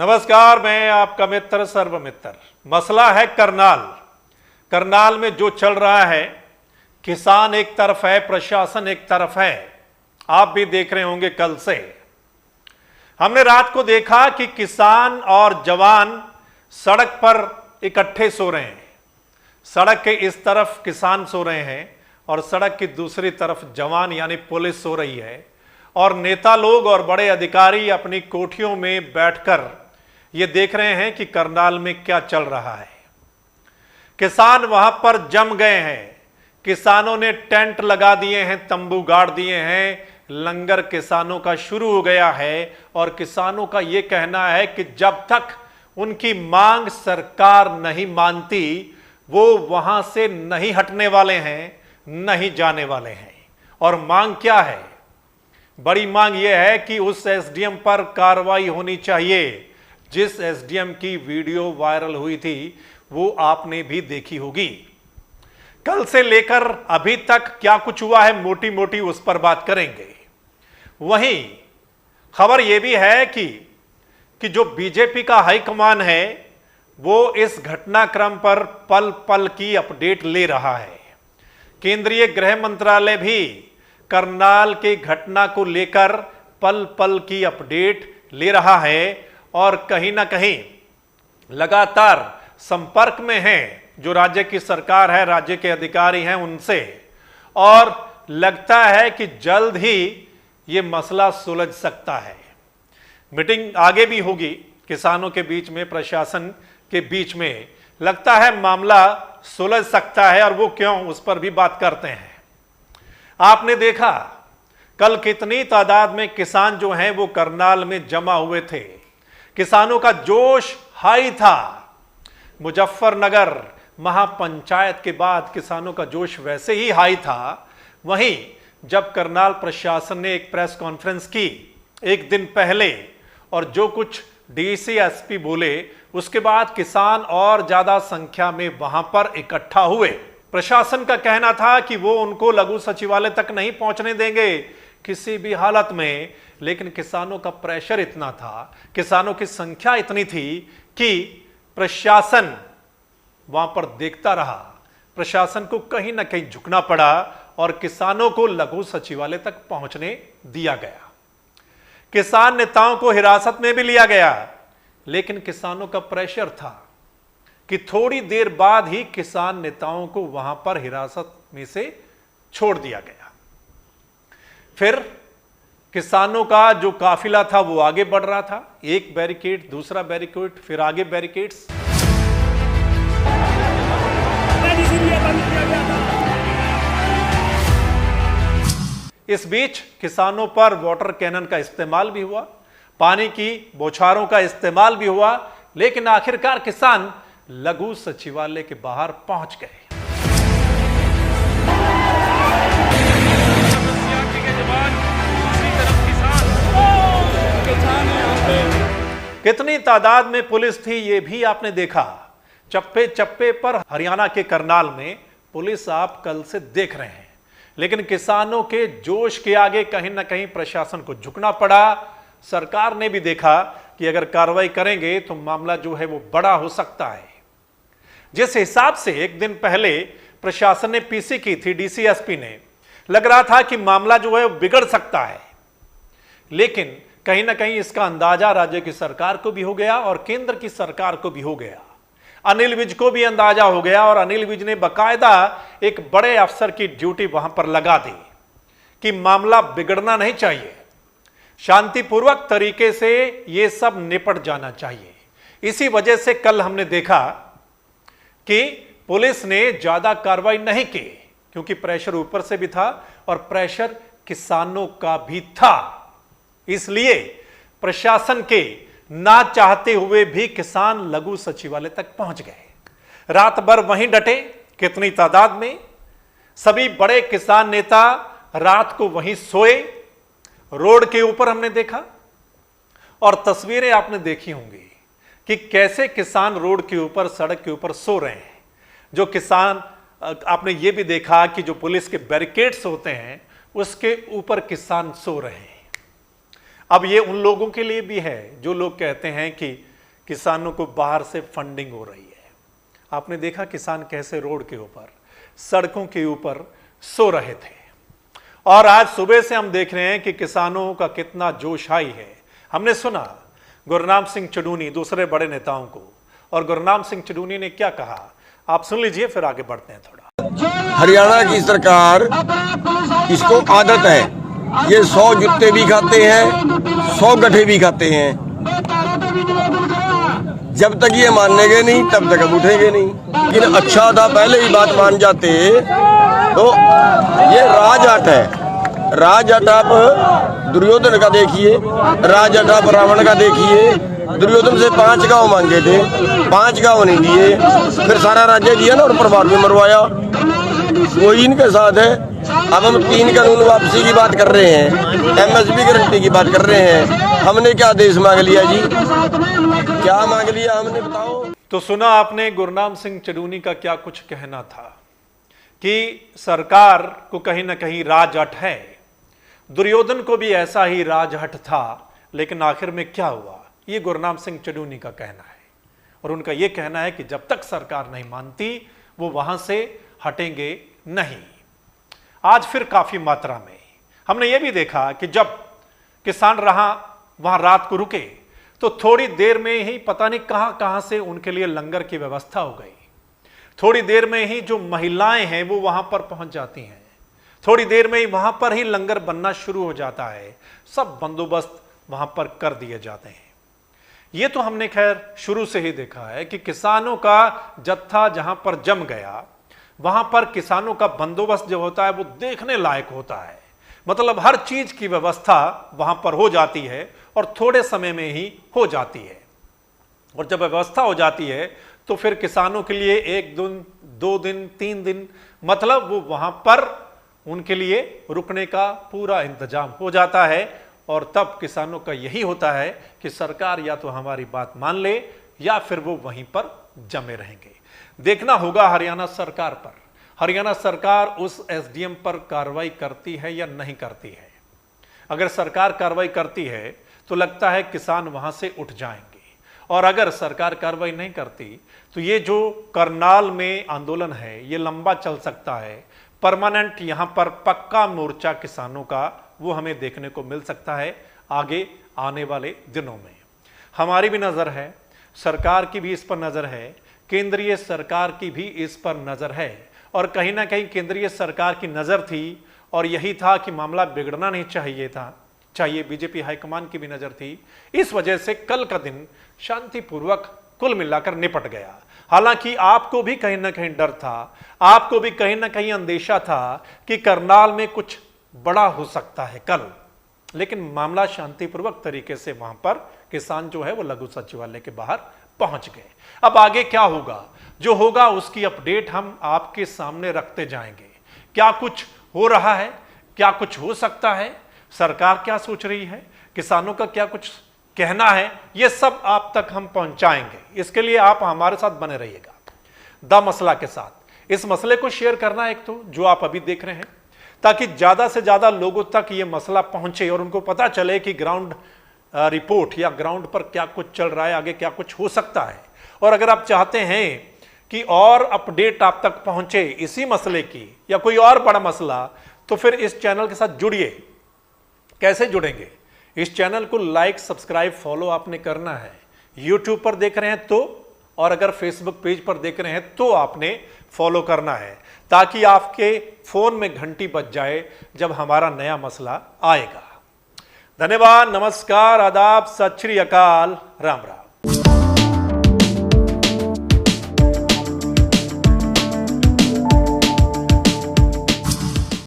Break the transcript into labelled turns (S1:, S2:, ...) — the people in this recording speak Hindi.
S1: नमस्कार, मैं आपका मित्र सर्वमित्र। मसला है करनाल। करनाल में जो चल रहा है, किसान एक तरफ है, प्रशासन एक तरफ है। आप भी देख रहे होंगे कल से। हमने रात को देखा कि किसान और जवान सड़क पर इकट्ठे सो रहे हैं। सड़क के इस तरफ किसान सो रहे हैं और सड़क की दूसरी तरफ जवान यानी पुलिस सो रही है। और नेता लोग और बड़े अधिकारी अपनी कोठियों में बैठकर ये देख रहे हैं कि करनाल में क्या चल रहा है। किसान वहां पर जम गए हैं। किसानों ने टेंट लगा दिए हैं, तंबू गाड़ दिए हैं। लंगर किसानों का शुरू हो गया है और किसानों का यह कहना है कि जब तक उनकी मांग सरकार नहीं मानती, वो वहां से नहीं हटने वाले हैं, नहीं जाने वाले हैं। और मांग क्या है? बड़ी मांग यह है कि उस एसडीएम पर कार्रवाई होनी चाहिए जिस एसडीएम की वीडियो वायरल हुई थी, वो आपने भी देखी होगी। कल से लेकर अभी तक क्या कुछ हुआ है, मोटी मोटी उस पर बात करेंगे। वहीं खबर यह भी है कि जो बीजेपी का हाईकमान है वो इस घटनाक्रम पर पल पल की अपडेट ले रहा है। केंद्रीय गृह मंत्रालय भी करनाल की घटना को लेकर पल पल की अपडेट ले रहा है और कहीं ना कहीं लगातार संपर्क में है जो राज्य की सरकार है, राज्य के अधिकारी हैं उनसे। और लगता है कि जल्द ही ये मसला सुलझ सकता है। मीटिंग आगे भी होगी किसानों के बीच में, प्रशासन के बीच में। लगता है मामला सुलझ सकता है और वो क्यों, उस पर भी बात करते हैं। आपने देखा कल कितनी तादाद में किसान जो हैं वो करनाल में जमा हुए थे। किसानों का जोश हाई था। मुजफ्फरनगर महापंचायत के बाद किसानों का जोश वैसे ही हाई था। वहीं जब करनाल प्रशासन ने एक प्रेस कॉन्फ्रेंस की एक दिन पहले और जो कुछ डीसी एसपी बोले, उसके बाद किसान और ज्यादा संख्या में वहां पर इकट्ठा हुए। प्रशासन का कहना था कि वो उनको लघु सचिवालय तक नहीं पहुंचने देंगे किसी भी हालत में। लेकिन किसानों का प्रेशर इतना था, किसानों की संख्या इतनी थी कि प्रशासन वहां पर देखता रहा। प्रशासन को कहीं ना कहीं झुकना पड़ा और किसानों को लघु सचिवालय तक पहुंचने दिया गया। किसान नेताओं को हिरासत में भी लिया गया, लेकिन किसानों का प्रेशर था कि थोड़ी देर बाद ही किसान नेताओं को वहां पर हिरासत में से छोड़ दिया गया। फिर किसानों का जो काफिला था वो आगे बढ़ रहा था। एक बैरिकेड, दूसरा बैरिकेड, फिर आगे बैरिकेड्स। इस बीच किसानों पर वाटर कैनन का इस्तेमाल भी हुआ, पानी की बौछारों का इस्तेमाल भी हुआ, लेकिन आखिरकार किसान लघु सचिवालय के बाहर पहुंच गए। कितनी तादाद में पुलिस थी ये भी आपने देखा। चप्पे चप्पे पर हरियाणा के करनाल में पुलिस आप कल से देख रहे हैं। लेकिन किसानों के जोश के आगे कहीं ना कहीं प्रशासन को झुकना पड़ा। सरकार ने भी देखा कि अगर कार्रवाई करेंगे तो मामला जो है वो बड़ा हो सकता है। जिस हिसाब से एक दिन पहले प्रशासन ने पीसी की थी डीसीएसपी ने, लग रहा था कि मामला जो है वो बिगड़ सकता है। लेकिन कहीं ना कहीं इसका अंदाजा राज्य की सरकार को भी हो गया और केंद्र की सरकार को भी हो गया। अनिल विज को भी अंदाजा हो गया और अनिल विज ने बकायदा एक बड़े अफसर की ड्यूटी वहां पर लगा दी कि मामला बिगड़ना नहीं चाहिए, शांतिपूर्वक तरीके से यह सब निपट जाना चाहिए। इसी वजह से कल हमने देखा कि पुलिस ने ज्यादा कार्रवाई नहीं की, क्योंकि प्रेशर ऊपर से भी था और प्रेशर किसानों का भी था। इसलिए प्रशासन के ना चाहते हुए भी किसान लघु सचिवालय तक पहुंच गए। रात भर वहीं डटे, कितनी तादाद में। सभी बड़े किसान नेता रात को वहीं सोए। रोड के ऊपर हमने देखा और तस्वीरें आपने देखी होंगी कि कैसे किसान रोड के ऊपर, सड़क के ऊपर सो रहे हैं। जो किसान, आपने ये भी देखा कि जो पुलिस के बैरिकेड्स होते हैं उसके ऊपर किसान सो रहे हैं। अब ये उन लोगों के लिए भी है जो लोग कहते हैं कि किसानों को बाहर से फंडिंग हो रही है। आपने देखा किसान कैसे रोड के ऊपर, सड़कों के ऊपर सो रहे थे, और आज सुबह से हम देख रहे हैं कि किसानों का कितना जोश आई है। हमने सुना गुरनाम सिंह चडूनी दूसरे बड़े नेताओं को, और गुरनाम सिंह चडूनी ने क्या कहा, आप सुन लीजिए, फिर आगे बढ़ते हैं थोड़ा।
S2: हरियाणा की सरकार, इसको आदत है, ये 100 जूते भी खाते हैं, 100 गड्ढे भी खाते हैं। जब तक ये मानेंगे नहीं तब तक हम उठेंगे नहीं। लेकिन अच्छा था पहले ही बात मान जाते, तो ये राजहट है। राजहट आप दुर्योधन का देखिए, राजहट आप रावण का देखिए। दुर्योधन से 5 गांव मांगे थे, 5 गांव नहीं दिए, फिर सारा राज्य दिया ना और परिवार भी मरवाया। वही इनके साथ है। अब हम 3 कानून वापसी की बात कर रहे हैं, MSP गारंटी की बात कर रहे हैं। हमने क्या देश मांग लिया जी, क्या मांग लिया हमने, बताओ।
S1: तो सुना आपने गुरनाम सिंह चडूनी का क्या कुछ कहना था कि सरकार को कहीं ना कहीं राजहट है। दुर्योधन को भी ऐसा ही राजहट था, लेकिन आखिर में क्या हुआ, ये गुरनाम सिंह चडूनी का कहना है। और उनका यह कहना है कि जब तक सरकार नहीं मानती वो वहां से हटेंगे नहीं। आज फिर काफी मात्रा में हमने ये भी देखा कि जब किसान वहां रात को रुके तो थोड़ी देर में ही पता नहीं कहां से उनके लिए लंगर की व्यवस्था हो गई। थोड़ी देर में ही जो महिलाएं हैं वो वहां पर पहुंच जाती हैं, थोड़ी देर में ही वहां पर ही लंगर बनना शुरू हो जाता है। सब बंदोबस्त वहां पर कर दिए जाते हैं। ये तो हमने खैर शुरू से ही देखा है कि किसानों का जत्था जहां पर जम गया, वहां पर किसानों का बंदोबस्त जो होता है वो देखने लायक होता है। मतलब हर चीज की व्यवस्था वहां पर हो जाती है और थोड़े समय में ही हो जाती है। और जब व्यवस्था हो जाती है तो फिर किसानों के लिए 1 दिन, 2 दिन, 3 दिन, मतलब वो वहां पर उनके लिए रुकने का पूरा इंतजाम हो जाता है। और तब किसानों का यही होता है कि सरकार या तो हमारी बात मान ले या फिर वो वहीं पर जमे रहेंगे। देखना होगा हरियाणा सरकार पर, हरियाणा सरकार उस SDM पर कार्रवाई करती है या नहीं करती है। अगर सरकार कार्रवाई करती है तो लगता है किसान वहां से उठ जाएंगे, और अगर सरकार कार्रवाई नहीं करती तो ये जो करनाल में आंदोलन है ये लंबा चल सकता है। परमानेंट यहां पर पक्का मोर्चा किसानों का वो हमें देखने को मिल सकता है आगे आने वाले दिनों में। हमारी भी नजर है, सरकार की भी इस पर नजर है, केंद्रीय सरकार की भी इस पर नजर है, और कहीं ना कहीं केंद्रीय सरकार की नजर थी और यही था कि मामला बिगड़ना नहीं चाहिए। बीजेपी हाईकमान की भी नजर थी। इस वजह से कल का दिन शांतिपूर्वक कुल मिलाकर निपट गया। हालांकि आपको भी कहीं ना कहीं डर था, आपको भी कहीं ना कहीं अंदेशा था कि करनाल में कुछ बड़ा हो सकता है कल, लेकिन मामला शांतिपूर्वक तरीके से वहां पर किसान जो है वो लघु सचिवालय के बाहर पहुंच गए। अब आगे क्या होगा, जो होगा उसकी अपडेट हम आपके सामने रखते जाएंगे। क्या कुछ हो रहा है, क्या कुछ हो सकता है, सरकार क्या सोच रही है, किसानों का क्या कुछ कहना है, ये सब आप तक हम पहुंचाएंगे। इसके लिए आप हमारे साथ बने रहिएगा द मसला के साथ। इस मसले को शेयर करना एक तो जो आप अभी देख रहे हैं, ताकि ज्यादा से ज्यादा लोगों तक ये मसला पहुंचे और उनको पता चले कि ग्राउंड रिपोर्ट या ग्राउंड पर क्या कुछ चल रहा है, आगे क्या कुछ हो सकता है। और अगर आप चाहते हैं कि और अपडेट आप तक पहुंचे इसी मसले की या कोई और बड़ा मसला, तो फिर इस चैनल के साथ जुड़िए। कैसे जुड़ेंगे, इस चैनल को लाइक, सब्सक्राइब, फॉलो आपने करना है। यूट्यूब पर देख रहे हैं तो, और अगर फेसबुक पेज पर देख रहे हैं तो आपने फॉलो करना है, ताकि आपके फोन में घंटी बज जाए जब हमारा नया मसला आएगा। धन्यवाद, नमस्कार, आदाब, सत श्री अकाल, राम राम।